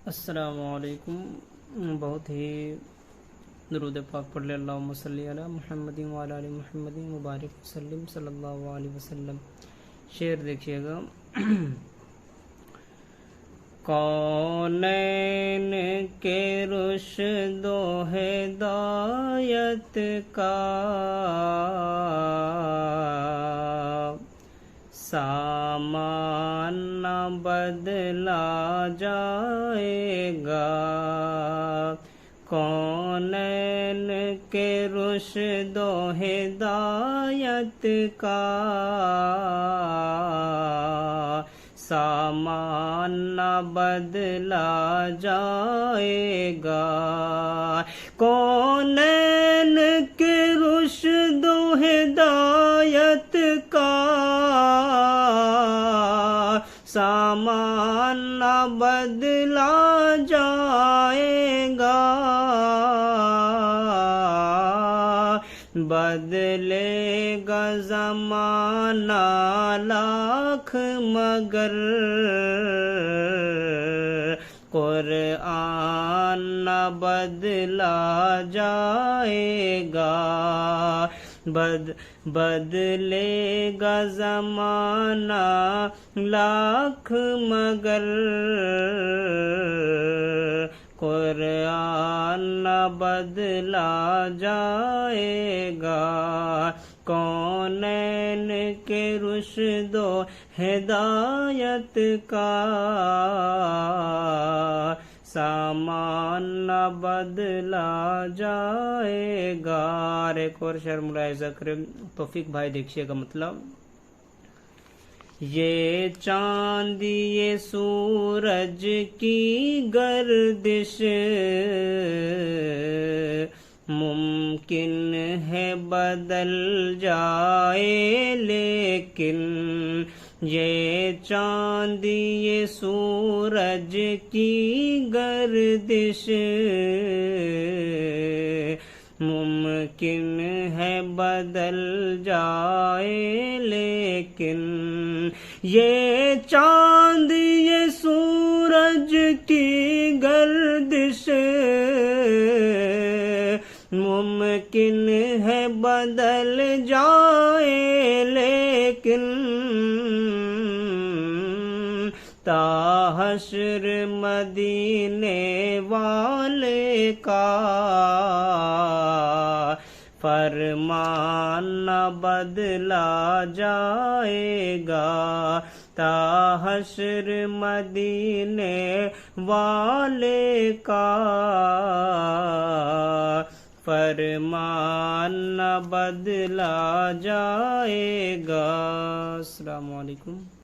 السلام علیکم. بہت ہی درود پاک پڑھ لے. اللہم صلی علی محمد وعلی آل محمد مبارک وسلم صلی اللہ علیہ وسلم. شعر دیکھیے گا. کونین کے رشد و ہدایت کا سامان نہ بدلا جائے گا. کونین کے رشد و ہدایت کا سامان نہ بدلا جائے گا. کونین کے رشد و ہدایت کا سامان نہ بدلا جائے گا. بدلے گا زمانہ لاکھ مگر قرآن نہ بدلا جائے گا. بدلے گا زمانہ لاکھ مگر قرآن نہ بدلا جائے گا. کونین کے رشد و ہدایت کا سامان نہ بدلا جائے گا. ایک اور شعر ملاحظہ کریں توفیق بھائی, دیکھیے گا. مطلب یہ چاند یہ سورج کی گردش ممکن ہے بدل جائے, لیکن یہ چاند یہ سورج کی گردش ممکن ہے بدل جائے, لیکن یہ چاند یہ سورج کی گردش ممکن ہے بدل جائے, لیکن تا حشر مدینے والے کا فرمان نہ بدلا جائے گا. تا حشر مدینے والے کا فرمان نہ بدلا جائے گا. السلام علیکم.